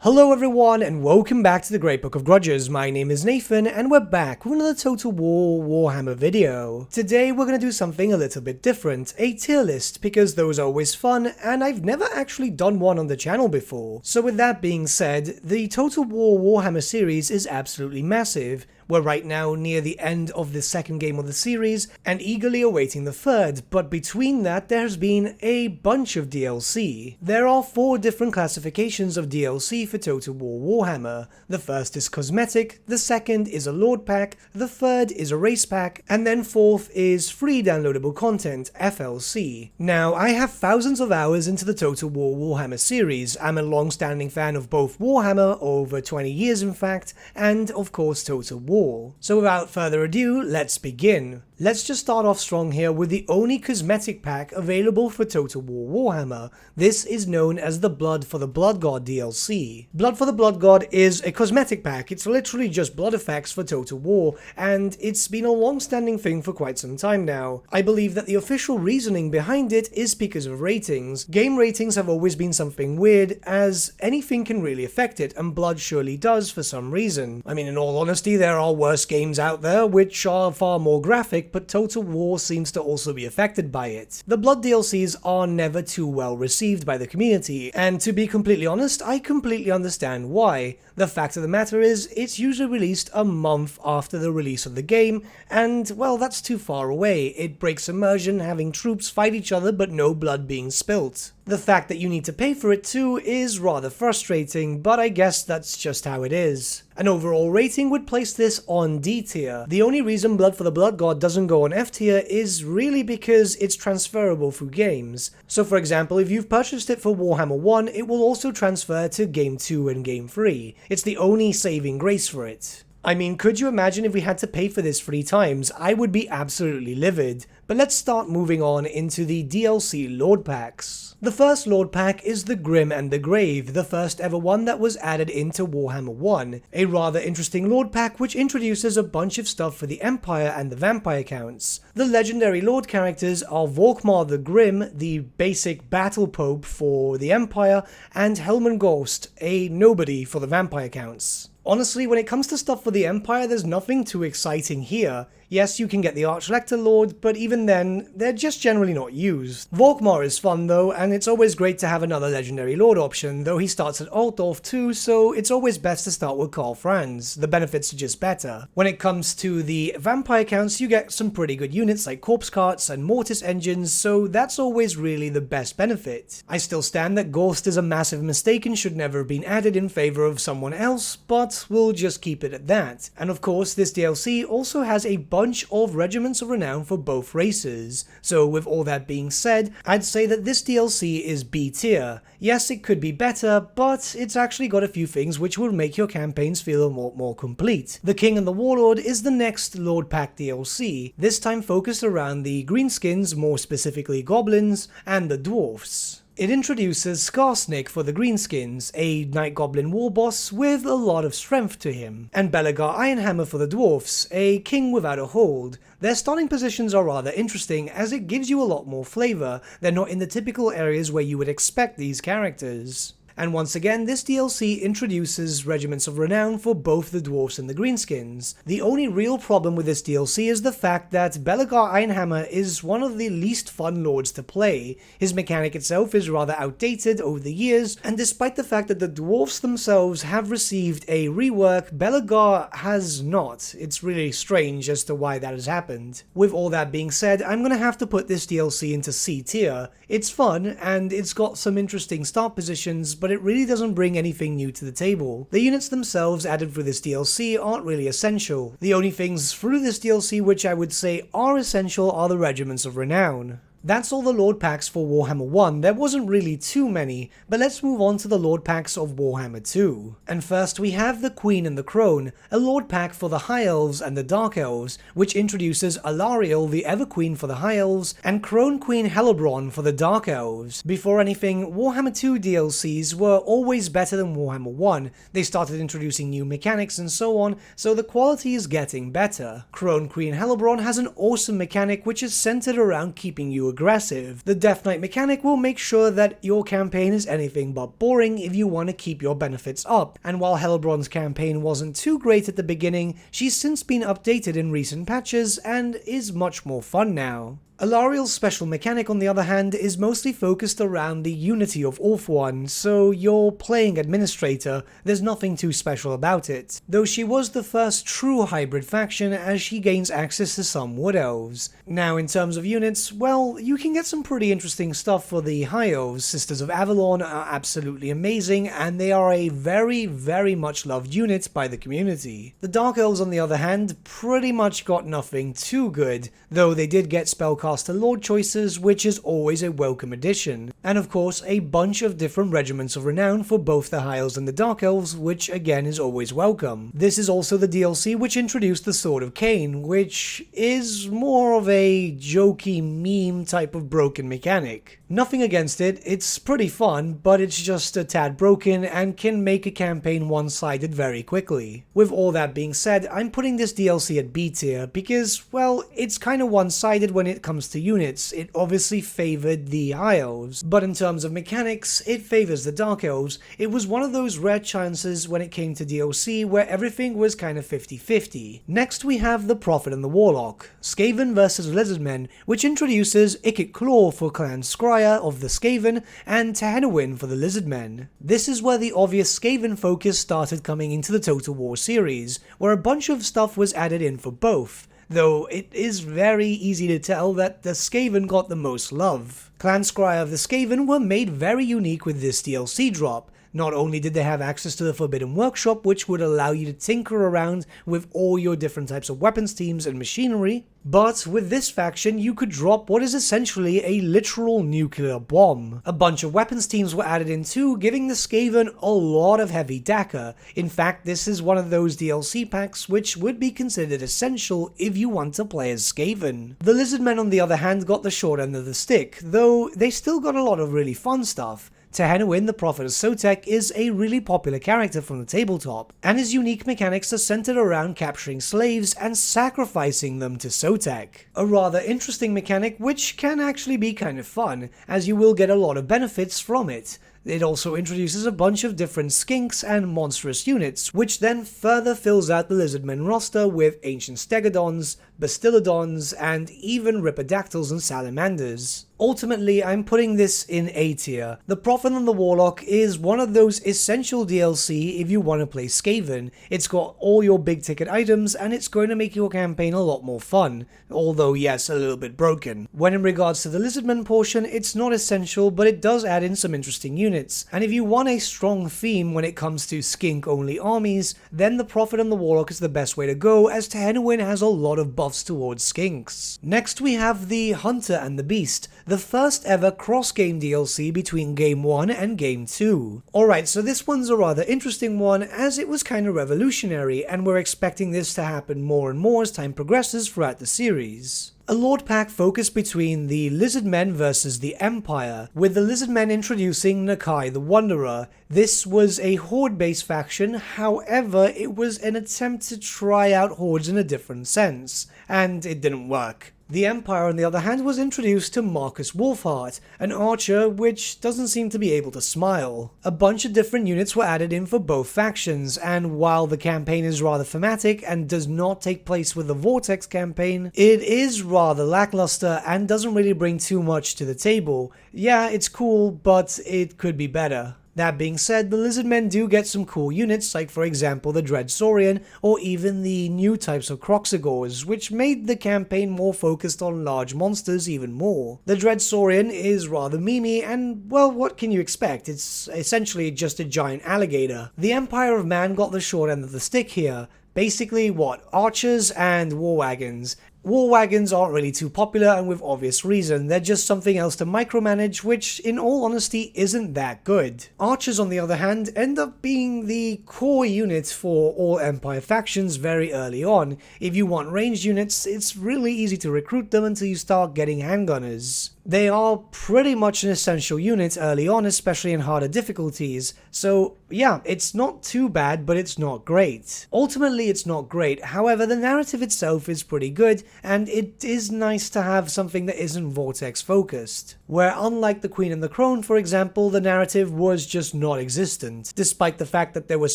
Hello everyone and welcome back to the Great Book of Grudges. My name is Nathan and we're back with another Total War Warhammer video. Today we're going to do something a little bit different, a tier list, because those are always fun and I've never actually done one on the channel before. So with that being said, the Total War Warhammer series is absolutely massive. We're right now near the end of the second game of the series and eagerly awaiting the third, but between that there has been a bunch of DLC. There are 4 different classifications of DLC for Total War Warhammer. The first is cosmetic, the second is a Lord Pack, the third is a Race Pack, and then fourth is free downloadable content, FLC. Now, I have thousands of hours into the Total War Warhammer series. I'm a long-standing fan of both Warhammer, over 20 years in fact, and of course Total War. So without further ado, let's begin. Let's just start off strong here with the only cosmetic pack available for Total War Warhammer. This is known as the Blood for the Blood God DLC. Blood for the Blood God is a cosmetic pack. It's literally just blood effects for Total War, and it's been a long-standing thing for quite some time now. I believe that the official reasoning behind it is because of ratings. Game ratings have always been something weird, as anything can really affect it, and blood surely does for some reason. I mean, in all honesty, there are worse games out there which are far more graphic, but Total War seems to also be affected by it. The Blood DLCs are never too well received by the community, and to be completely honest, I completely understand why. The fact of the matter is, it's usually released a month after the release of the game, and well, that's too far away. It breaks immersion having troops fight each other but no blood being spilt. The fact that you need to pay for it too is rather frustrating, but I guess that's just how it is. An overall rating would place this on D tier. The only reason Blood for the Blood God doesn't go on F tier is really because it's transferable through games. So for example, if you've purchased it for Warhammer 1, it will also transfer to Game 2 and Game 3. It's the only saving grace for it. I mean, could you imagine if we had to pay for this 3 times? I would be absolutely livid. But let's start moving on into the DLC Lord Packs. The first Lord Pack is the Grim and the Grave, the first ever one that was added into Warhammer 1. A rather interesting Lord Pack which introduces a bunch of stuff for the Empire and the Vampire counts. The legendary Lord characters are Volkmar the Grim, the basic battle pope for the Empire, and Helmengorst, a nobody for the Vampire counts. Honestly, when it comes to stuff for the Empire, there's nothing too exciting here. Yes, you can get the Archlector Lord, but even then, they're just generally not used. Volkmar is fun though, and it's always great to have another Legendary Lord option, though he starts at Altdorf too, so it's always best to start with Karl Franz. The benefits are just better. When it comes to the Vampire counts, you get some pretty good units like Corpse Carts and Mortis Engines, so that's always really the best benefit. I still stand that Gorst is a massive mistake and should never have been added in favor of someone else, but we'll just keep it at that. And of course, this DLC also has a bunch of regiments of renown for both races. So with all that being said, I'd say that this DLC is B tier. Yes, it could be better, but it's actually got a few things which will make your campaigns feel a lot more complete. The King and the Warlord is the next Lord Pack DLC, this time focused around the greenskins, more specifically goblins, and the dwarfs. It introduces Skarsnik for the greenskins, a Night Goblin war boss with a lot of strength to him, and Belegar Ironhammer for the dwarfs, a king without a hold. Their starting positions are rather interesting as it gives you a lot more flavor. They're not in the typical areas where you would expect these characters. And once again, this DLC introduces regiments of renown for both the dwarfs and the greenskins. The only real problem with this DLC is the fact that Belegar Ironhammer is one of the least fun lords to play. His mechanic itself is rather outdated over the years, and despite the fact that the dwarfs themselves have received a rework, Belegar has not. It's really strange as to why that has happened. With all that being said, I'm gonna have to put this DLC into C tier. It's fun, and it's got some interesting start positions, but it really doesn't bring anything new to the table. The units themselves added through this DLC aren't really essential. The only things through this DLC which I would say are essential are the regiments of renown. That's all the Lord Packs for Warhammer 1, there wasn't really too many, but let's move on to the Lord Packs of Warhammer 2. And first we have the Queen and the Crone, a Lord Pack for the High Elves and the Dark Elves, which introduces Alariel the Everqueen for the High Elves, and Crone Queen Hellebrand for the Dark Elves. Before anything, Warhammer 2 DLCs were always better than Warhammer 1, they started introducing new mechanics and so on, so the quality is getting better. Crone Queen Hellebrand has an awesome mechanic which is centered around keeping you aggressive. The Death Knight mechanic will make sure that your campaign is anything but boring if you want to keep your benefits up, and while Hellbronn's campaign wasn't too great at the beginning, she's since been updated in recent patches and is much more fun now. Alariel's special mechanic, on the other hand, is mostly focused around the unity of Orphan, so you're playing Administrator, there's nothing too special about it. Though she was the first true hybrid faction as she gains access to some Wood Elves. Now in terms of units, well, you can get some pretty interesting stuff for the High Elves. Sisters of Avalon are absolutely amazing, and they are a very much loved unit by the community. The Dark Elves, on the other hand, pretty much got nothing too good, though they did get spellcaster Lord choices, which is always a welcome addition, and of course a bunch of different regiments of renown for both the High Elves and the Dark Elves, which again is always welcome. This is also the DLC which introduced the Sword of Cain, which is more of a jokey meme type of broken mechanic. Nothing against it, it's pretty fun, but it's just a tad broken and can make a campaign one-sided very quickly. With all that being said, I'm putting this DLC at B tier because, well, it's kinda one-sided when it comes to units. It obviously favored the High Elves, but in terms of mechanics, it favors the Dark Elves. It was one of those rare chances when it came to DLC where everything was kinda 50-50. Next we have the Prophet and the Warlock, Skaven vs Lizardmen, which introduces Ikit Claw for Clan Scryer of the Skaven and Tahenowin for the Lizardmen. This is where the obvious Skaven focus started coming into the Total War series, where a bunch of stuff was added in for both, though it is very easy to tell that the Skaven got the most love. Clan Scryer of the Skaven were made very unique with this DLC drop. Not only did they have access to the Forbidden Workshop, which would allow you to tinker around with all your different types of weapons teams and machinery, but with this faction you could drop what is essentially a literal nuclear bomb. A bunch of weapons teams were added in too, giving the Skaven a lot of heavy dakka. In fact, this is one of those DLC packs which would be considered essential if you want to play as Skaven. The Lizardmen, on the other hand, got the short end of the stick, though they still got a lot of really fun stuff. Tahenowin, the Prophet of Sotek, is a really popular character from the tabletop, and his unique mechanics are centered around capturing slaves and sacrificing them to Sotek. A rather interesting mechanic which can actually be kind of fun, as you will get a lot of benefits from it. It also introduces a bunch of different skinks and monstrous units, which then further fills out the Lizardmen roster with ancient stegodons, bastillodons, and even ripperdactyls and salamanders. Ultimately, I'm putting this in A tier. The Prophet and the Warlock is one of those essential DLC if you want to play Skaven. It's got all your big ticket items and it's going to make your campaign a lot more fun, although yes, a little bit broken. When in regards to the Lizardmen portion, it's not essential, but it does add in some interesting units, and if you want a strong theme when it comes to skink only armies, then the Prophet and the Warlock is the best way to go, as Tahenowin has a lot of buffs towards skinks. Next we have the Hunter and the Beast, the first ever cross-game DLC between Game 1 and Game 2. Alright, so this one's a rather interesting one, as it was kind of revolutionary, and we're expecting this to happen more and more as time progresses throughout the series. A Lord pack focused between the Lizardmen versus the Empire, with the Lizardmen introducing Nakai the Wanderer. This was a Horde-based faction, however, it was an attempt to try out Hordes in a different sense, and it didn't work. The Empire, on the other hand, was introduced to Marcus Wolfheart, an archer which doesn't seem to be able to smile. A bunch of different units were added in for both factions, and while the campaign is rather thematic and does not take place with the Vortex campaign, it is rather lackluster and doesn't really bring too much to the table. Yeah, it's cool, but it could be better. That being said, the Lizardmen do get some cool units, like for example the Dread Saurian, or even the new types of Croxigors, which made the campaign more focused on large monsters even more. The Dread Saurian is rather memey, and well, what can you expect? It's essentially just a giant alligator. The Empire of Man got the short end of the stick here. Basically, what? Archers and war wagons. War wagons aren't really too popular, and with obvious reason. They're just something else to micromanage, which in all honesty isn't that good. Archers, on the other hand, end up being the core unit for all Empire factions very early on. If you want ranged units, it's really easy to recruit them until you start getting handgunners. They are pretty much an essential unit early on, especially in harder difficulties, so yeah, it's not too bad, but it's not great. Ultimately, it's not great, however, the narrative itself is pretty good, and it is nice to have something that isn't Vortex focused, where unlike the Queen and the Crone, for example, the narrative was just not existent, despite the fact that there was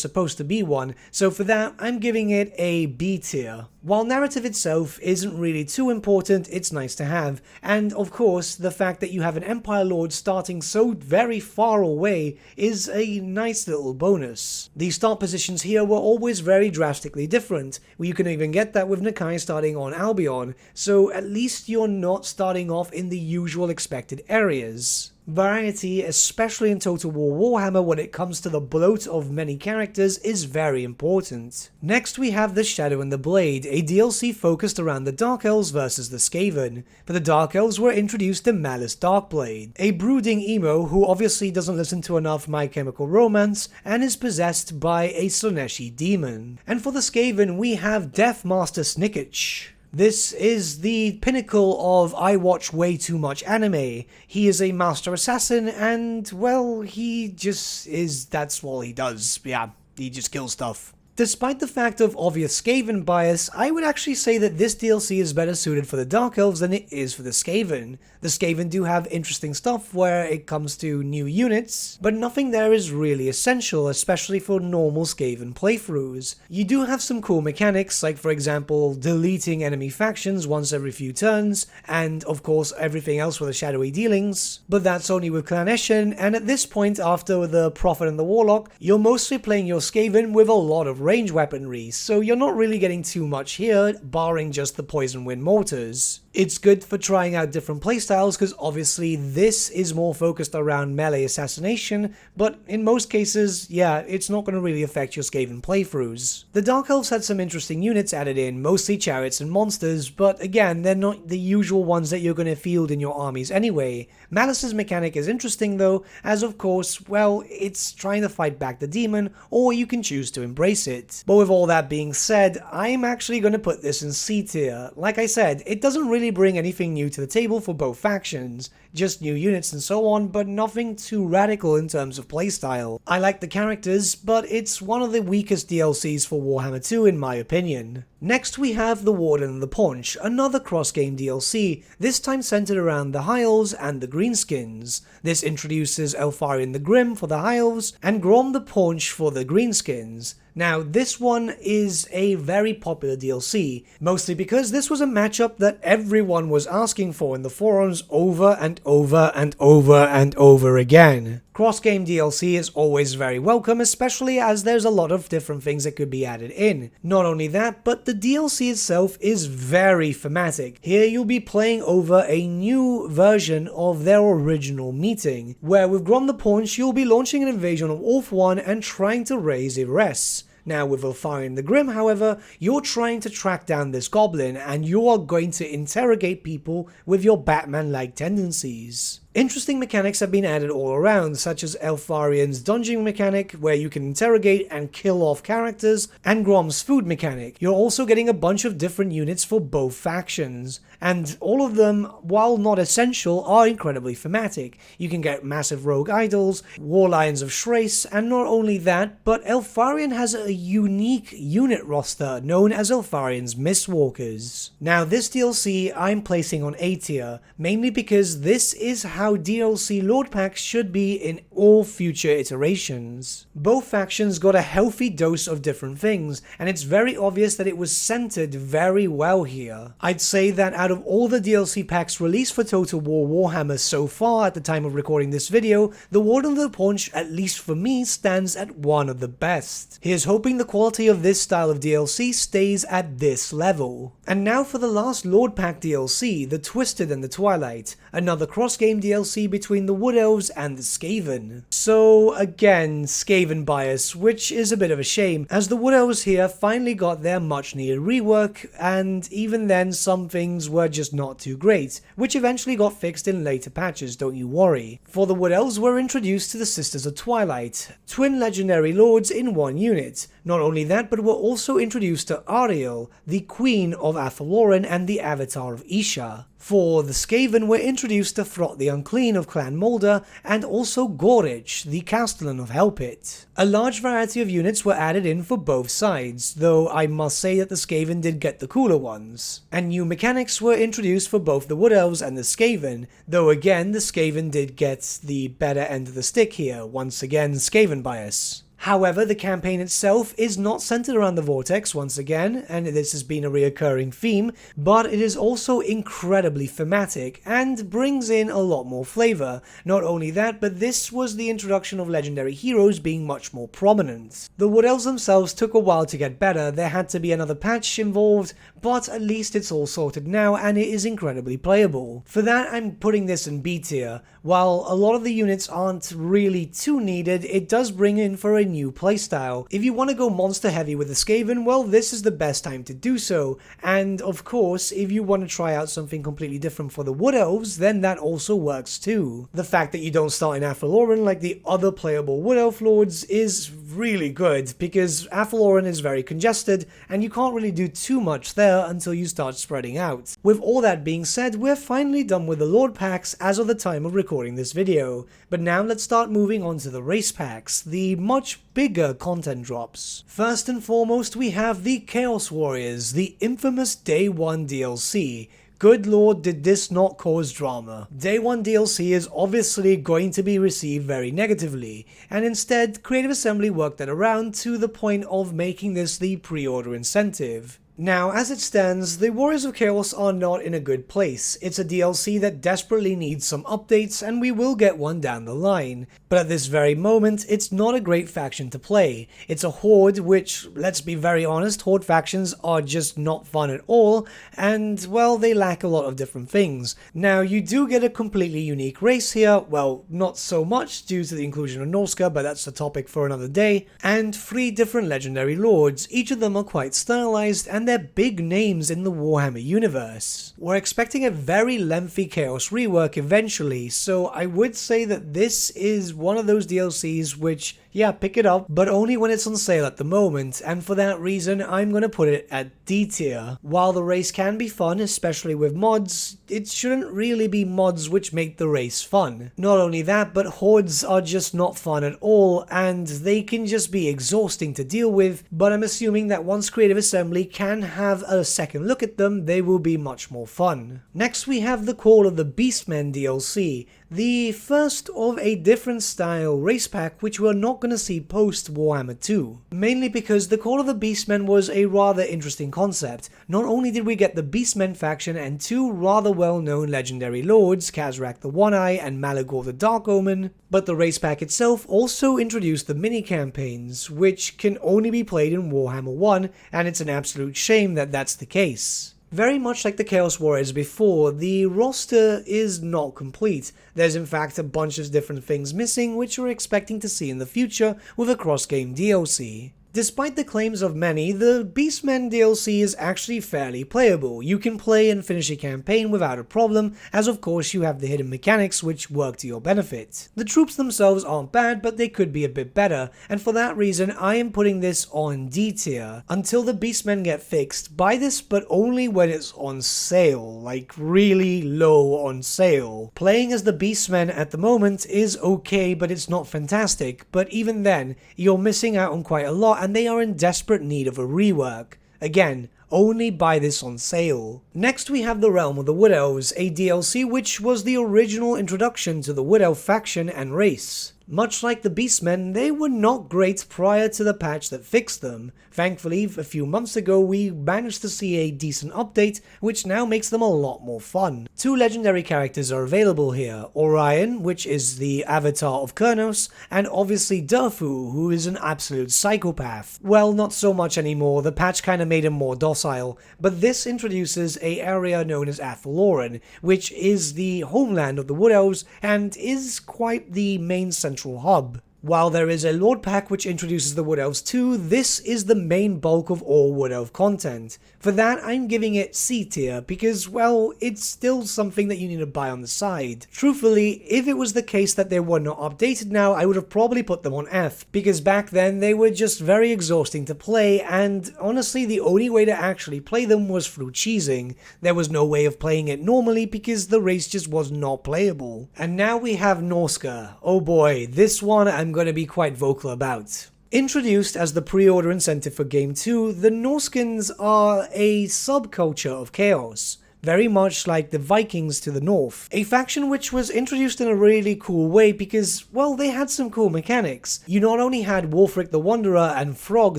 supposed to be one, so for that I'm giving it a B tier. While narrative itself isn't really too important, it's nice to have, and of course the fact that you have an Empire Lord starting so very far away is a nice little bonus. The start positions here were always very drastically different, you can even get that with Nakai starting on Albion, so at least you're not starting off in the usual expected areas. Variety, especially in Total War Warhammer when it comes to the bloat of many characters, is very important. Next we have The Shadow and the Blade, a DLC focused around the Dark Elves versus the Skaven, but the Dark Elves were introduced in Malice Darkblade, a brooding emo who obviously doesn't listen to enough My Chemical Romance and is possessed by a Slaneshi demon. And for the Skaven we have Deathmaster Snicketch. This is the pinnacle of I watch way too much anime. He is a master assassin and, well, he just is, that's all he does. Yeah, he just kills stuff. Despite the fact of obvious Skaven bias, I would actually say that this DLC is better suited for the Dark Elves than it is for the Skaven. The Skaven do have interesting stuff where it comes to new units, but nothing there is really essential, especially for normal Skaven playthroughs. You do have some cool mechanics, like for example, deleting enemy factions once every few turns, and of course everything else with the shadowy dealings, but that's only with Clan Eshin, and at this point after the Prophet and the Warlock, you're mostly playing your Skaven with a lot of range weaponry, so you're not really getting too much here, barring just the Poison Wind Mortars. It's good for trying out different playstyles because obviously this is more focused around melee assassination, but in most cases, yeah, it's not going to really affect your Skaven playthroughs. The Dark Elves had some interesting units added in, mostly chariots and monsters, but again, they're not the usual ones that you're going to field in your armies anyway. Malice's mechanic is interesting though, as of course, well, it's trying to fight back the demon, or you can choose to embrace it. But with all that being said, I'm actually going to put this in C tier. Like I said, it doesn't really bring anything new to the table for both factions, just new units and so on, but nothing too radical in terms of playstyle. I like the characters, but it's one of the weakest DLCs for Warhammer 2 in my opinion. Next we have the Warden And The Paunch, another cross-game DLC, this time centered around the High Elves and the Greenskins. This introduces Elfarion the Grim for the High Elves and Grom the Paunch for the Greenskins. Now, this one is a very popular DLC, mostly because this was a matchup that everyone was asking for in the forums over and over and over and over again. Cross-game DLC is always very welcome, especially as there's a lot of different things that could be added in. Not only that, but the DLC itself is very thematic. Here you'll be playing over a new version of their original meeting, where with Grom the Paunch you'll be launching an invasion of Orth 1 and trying to raise Ires. Now with Elfarion the Grim, however, you're trying to track down this goblin and you are going to interrogate people with your Batman-like tendencies. Interesting mechanics have been added all around, such as Elfarion's dodging mechanic, where you can interrogate and kill off characters, and Grom's food mechanic. You're also getting a bunch of different units for both factions, and all of them, while not essential, are incredibly thematic. You can get massive rogue idols, war lions of Shrace, and not only that, but Elfarion has a unique unit roster known as Elfarion's Mistwalkers. Now this DLC I'm placing on A tier, mainly because this is how DLC Lord Packs should be in all future iterations. Both factions got a healthy dose of different things, and it's very obvious that it was centered very well here. I'd say that out of all the DLC packs released for Total War Warhammer so far at the time of recording this video, the Warden of the Paunch, at least for me, stands at one of the best. Here's hoping the quality of this style of DLC stays at this level. And now for the last Lord Pack DLC, the Twisted and the Twilight, another cross-game DLC between the Wood Elves and the Skaven. So again, Skaven bias, which is a bit of a shame, as the Wood Elves here finally got their much needed rework, and even then some things were just not too great, which eventually got fixed in later patches, don't you worry. For the Wood Elves were introduced to the Sisters of Twilight, twin legendary lords in one unit. Not only that, but were also introduced to Ariel, the Queen of Athaloran and the Avatar of Isha. For the Skaven were introduced to Throt the Unclean of Clan Moulder and also Gorich, the Castellan of Hellpit. A large variety of units were added in for both sides, though I must say that the Skaven did get the cooler ones. And new mechanics were introduced for both the Wood Elves and the Skaven, though again the Skaven did get the better end of the stick here, once again Skaven bias. However, the campaign itself is not centered around the Vortex once again, and this has been a reoccurring theme, but it is also incredibly thematic and brings in a lot more flavor. Not only that, but this was the introduction of legendary heroes being much more prominent. The Wood Elves themselves took a while to get better, there had to be another patch involved, but at least it's all sorted now and it is incredibly playable. For that, I'm putting this in B tier. While a lot of the units aren't really too needed, it does bring in for a new playstyle. If you want to go monster heavy with the Skaven, well, this is the best time to do so. And of course, if you want to try out something completely different for the Wood Elves, then that also works too. The fact that you don't start in Athaloran like the other playable Wood Elf Lords is really good, because Athaloran is very congested, and you can't really do too much there until you start spreading out. With all that being said, we're finally done with the Lord packs as of the time of recording this video, but now let's start moving on to the race packs, the much bigger content drops. First and foremost, we have the Chaos Warriors, the infamous Day 1 DLC. Good lord, did this not cause drama. Day 1 DLC is obviously going to be received very negatively, and instead, Creative Assembly worked that around to the point of making this the pre-order incentive. Now, as it stands, the Warriors of Chaos are not in a good place. It's a DLC that desperately needs some updates, and we will get one down the line. But at this very moment, it's not a great faction to play. It's a Horde, which, let's be very honest, Horde factions are just not fun at all, and, well, they lack a lot of different things. Now, you do get a completely unique race here, well, not so much due to the inclusion of Norsca, but that's a topic for another day, and 3 different legendary lords. Each of them are quite stylized, and they're big names in the Warhammer universe. We're expecting a very lengthy Chaos rework eventually, so I would say that this is one of those DLCs which, yeah, pick it up, but only when it's on sale at the moment, and for that reason I'm gonna put it at D tier. While the race can be fun, especially with mods, it shouldn't really be mods which make the race fun. Not only that, but Hordes are just not fun at all, and they can just be exhausting to deal with, but I'm assuming that once Creative Assembly can have a second look at them, they will be much more fun. Next we have the Call of the Beastmen DLC, the first of a different style race pack which we're not going to see post Warhammer 2. Mainly because the Call of the Beastmen was a rather interesting concept. Not only did we get the Beastmen faction and 2 rather well known legendary lords, Khazrak the One-Eye and Malagor the Dark Omen, but the race pack itself also introduced the mini campaigns, which can only be played in Warhammer 1, and it's an absolute shame that that's the case. Very much like the Chaos Warriors before, the roster is not complete. There's in fact a bunch of different things missing which we're expecting to see in the future with a cross-game DLC. Despite the claims of many, the Beastmen DLC is actually fairly playable. You can play and finish a campaign without a problem, as of course you have the hidden mechanics which work to your benefit. The troops themselves aren't bad, but they could be a bit better, and for that reason I am putting this on D tier. Until the Beastmen get fixed, buy this but only when it's on sale, like really low on sale. Playing as the Beastmen at the moment is okay, but it's not fantastic, but even then, you're missing out on quite a lot, and they are in desperate need of a rework. Again, only buy this on sale. Next we have the Realm of the Wood Elves, a DLC which was the original introduction to the Wood Elf faction and race. Much like the Beastmen, they were not great prior to the patch that fixed them. Thankfully, a few months ago we managed to see a decent update, which now makes them a lot more fun. 2 legendary characters are available here, Orion, which is the avatar of Kurnos, and obviously Durfu, who is an absolute psychopath. Well, not so much anymore, the patch kinda made him more docile, but this introduces an area known as Athaloran, which is the homeland of the Wood Elves, and is quite the main central hub. While there is a Lord pack which introduces the Wood Elves too, this is the main bulk of all Wood Elf content. For that, I'm giving it C tier because, well, it's still something that you need to buy on the side. Truthfully, if it was the case that they were not updated now, I would have probably put them on F, because back then they were just very exhausting to play, and honestly the only way to actually play them was through cheesing. There was no way of playing it normally because the race just was not playable. And now we have Norsca. Oh boy, this one I'm going to be quite vocal about. Introduced as the pre-order incentive for Game 2, the Norscans are a subculture of chaos, very much like the Vikings to the north. A faction which was introduced in a really cool way because, well, they had some cool mechanics. You not only had Wulfric the Wanderer and Frog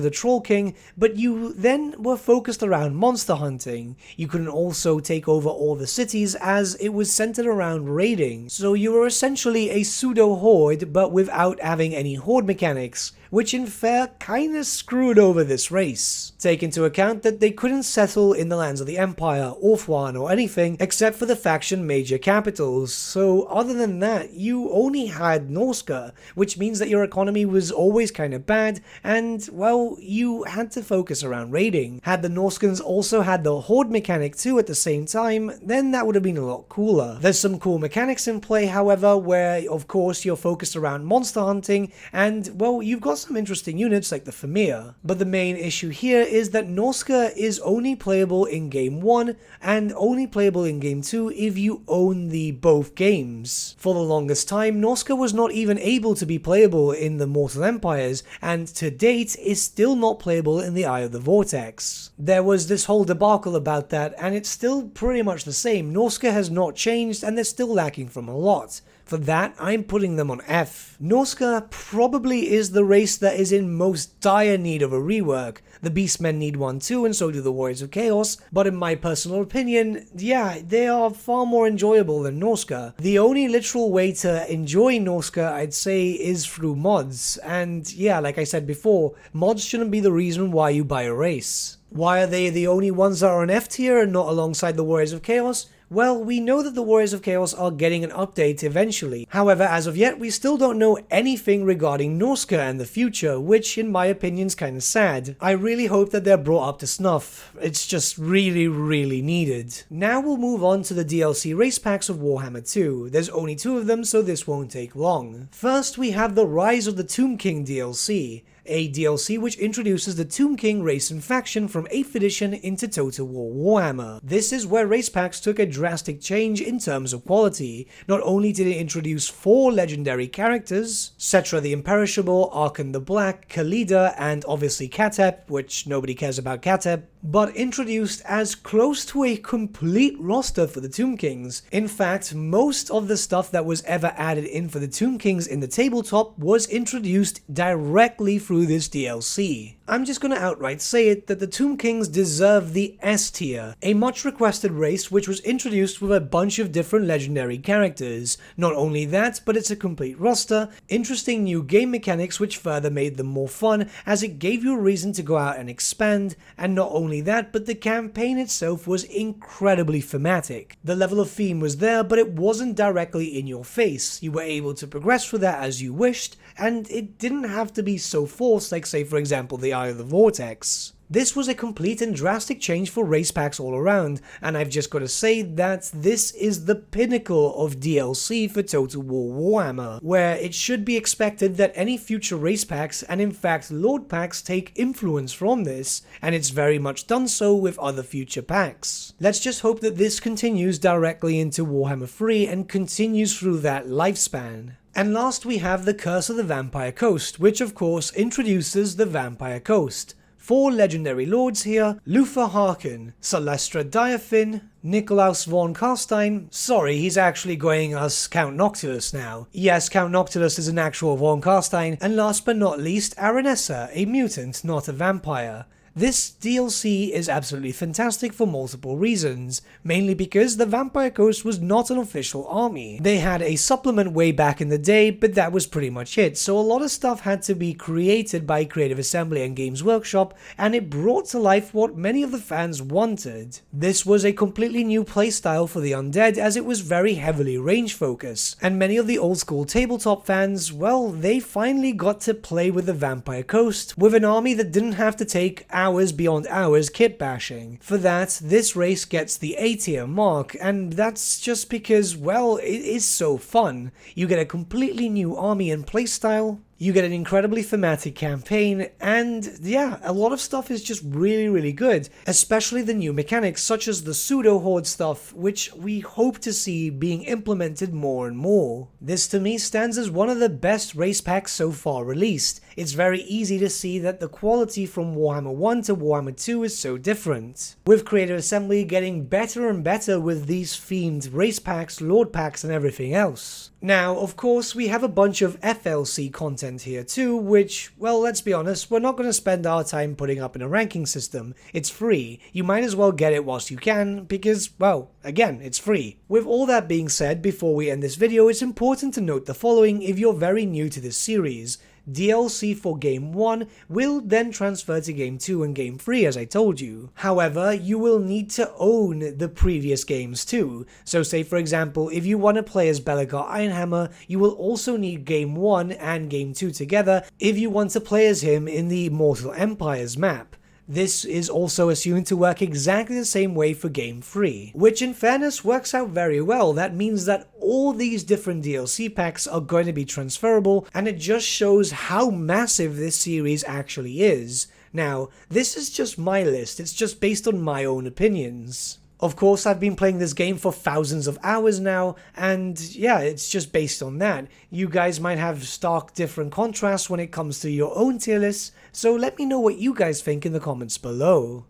the Troll King, but you then were focused around monster hunting. You could also take over all the cities as it was centered around raiding. So you were essentially a pseudo-horde but without having any horde mechanics, which in fair kinda screwed over this race. Take into account that they couldn't settle in the lands of the Empire, Orthwan, or anything except for the faction major capitals, so other than that, you only had Norsca, which means that your economy was always kinda bad, and, well, you had to focus around raiding. Had the Norscans also had the horde mechanic too at the same time, then that would have been a lot cooler. There's some cool mechanics in play, however, where, of course, you're focused around monster hunting, and, well, you've got some interesting units like the Famir. But the main issue here is that Norsca is only playable in Game 1 and only playable in Game 2 if you own the both games. For the longest time, Norsca was not even able to be playable in the Mortal Empires, and to date is still not playable in the Eye of the Vortex. There was this whole debacle about that, and it's still pretty much the same. Norsca has not changed and they're still lacking from a lot. For that, I'm putting them on F. Norsca probably is the race that is in most dire need of a rework. The Beastmen need one too, and so do the Warriors of Chaos, but in my personal opinion, yeah, they are far more enjoyable than Norsca. The only literal way to enjoy Norsca, I'd say, is through mods, and yeah, like I said before, mods shouldn't be the reason why you buy a race. Why are they the only ones that are on F tier and not alongside the Warriors of Chaos? Well, we know that the Warriors of Chaos are getting an update eventually. However, as of yet, we still don't know anything regarding Norsca and the future, which in my opinion is kinda sad. I really hope that they're brought up to snuff. It's just really needed. Now we'll move on to the DLC race packs of Warhammer 2. There's only 2 of them, so this won't take long. First, we have the Rise of the Tomb King DLC. A DLC which introduces the Tomb King race and faction from 8th edition into Total War Warhammer. This is where race packs took a drastic change in terms of quality. Not only did it introduce 4 legendary characters, Settra the Imperishable, Archon the Black, Khalida, and obviously Katep, which nobody cares about Katep, but introduced as close to a complete roster for the Tomb Kings. In fact, most of the stuff that was ever added in for the Tomb Kings in the tabletop was introduced directly through this DLC. I'm just gonna outright say it that the Tomb Kings deserve the S tier, a much requested race which was introduced with a bunch of different legendary characters. Not only that, but it's a complete roster, interesting new game mechanics which further made them more fun as it gave you a reason to go out and expand, and not only that, but the campaign itself was incredibly thematic. The level of theme was there, but it wasn't directly in your face. You were able to progress through that as you wished, and it didn't have to be so forced like, say for example, the Eye of the Vortex. This was a complete and drastic change for race packs all around, and I've just got to say that this is the pinnacle of DLC for Total War Warhammer, where it should be expected that any future race packs, and in fact Lord packs, take influence from this, and it's very much done so with other future packs. Let's just hope that this continues directly into Warhammer 3 and continues through that lifespan. And last we have the Curse of the Vampire Coast, which of course introduces the Vampire Coast. 4 legendary lords here: Luther Harkin, Celestra Diafin, Nikolaus von Karstein. Sorry, he's actually going as Count Noctilus now. Yes, Count Noctilus is an actual von Karstein. And last but not least, Aranessa, a mutant, not a vampire. This DLC is absolutely fantastic for multiple reasons, mainly because the Vampire Coast was not an official army. They had a supplement way back in the day, but that was pretty much it, so a lot of stuff had to be created by Creative Assembly and Games Workshop, and it brought to life what many of the fans wanted. This was a completely new playstyle for the undead, as it was very heavily range focused, and many of the old school tabletop fans, well, they finally got to play with the Vampire Coast, with an army that didn't have to take hours beyond hours kit bashing. For that, this race gets the A tier mark, and that's just because, well, it is so fun. You get a completely new army and playstyle, you get an incredibly thematic campaign, and yeah, a lot of stuff is just really good, especially the new mechanics such as the pseudo-horde stuff, which we hope to see being implemented more and more. This to me stands as one of the best race packs so far released. It's very easy to see that the quality from Warhammer 1 to Warhammer 2 is so different, with Creative Assembly getting better and better with these themed race packs, lord packs and everything else. Now, of course, we have a bunch of FLC content here too, which, well, let's be honest, we're not going to spend our time putting up in a ranking system. It's free. You might as well get it whilst you can, because, well, again, it's free. With all that being said, before we end this video, it's important to note the following if you're very new to this series. DLC for Game 1 will then transfer to Game 2 and Game 3 as I told you. However, you will need to own the previous games too. So say for example, if you want to play as Bellagar Ironhammer, you will also need Game 1 and Game 2 together if you want to play as him in the Mortal Empires map. This is also assumed to work exactly the same way for Game 3, which in fairness works out very well. That means that all these different DLC packs are going to be transferable, and it just shows how massive this series actually is. Now, this is just my list, it's just based on my own opinions. Of course, I've been playing this game for thousands of hours now, and yeah, it's just based on that. You guys might have stark different contrasts when it comes to your own tier lists, so let me know what you guys think in the comments below.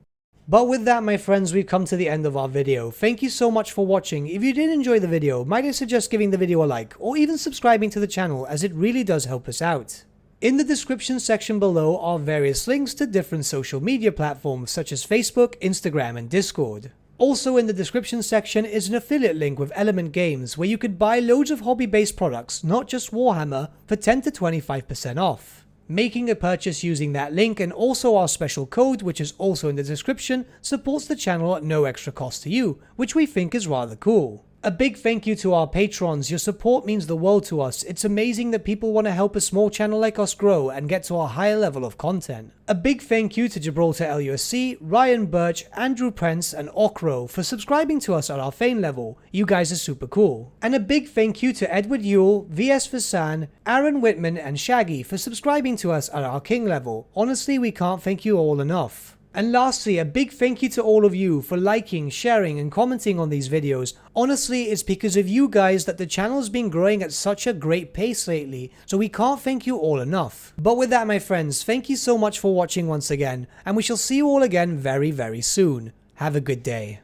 But with that, my friends, we've come to the end of our video. Thank you so much for watching. If you did enjoy the video, might I suggest giving the video a like, or even subscribing to the channel, as it really does help us out. In the description section below are various links to different social media platforms such as Facebook, Instagram, and Discord. Also in the description section is an affiliate link with Element Games where you could buy loads of hobby-based products, not just Warhammer, for 10 to 25% off. Making a purchase using that link and also our special code, which is also in the description, supports the channel at no extra cost to you, which we think is rather cool. A big thank you to our patrons. Your support means the world to us. It's amazing that people want to help a small channel like us grow and get to a higher level of content. A big thank you to Gibraltar LUSC, Ryan Bertsche, Andrew Prince and Okro for subscribing to us at our Fane level. You guys are super cool. And a big thank you to Edward Yule, VS Vasan, Aaron Whitman and Shaggy for subscribing to us at our King level. Honestly, we can't thank you all enough. And lastly, a big thank you to all of you for liking, sharing and commenting on these videos. Honestly, it's because of you guys that the channel has been growing at such a great pace lately, so we can't thank you all enough. But with that, my friends, thank you so much for watching once again, and we shall see you all again very soon. Have a good day.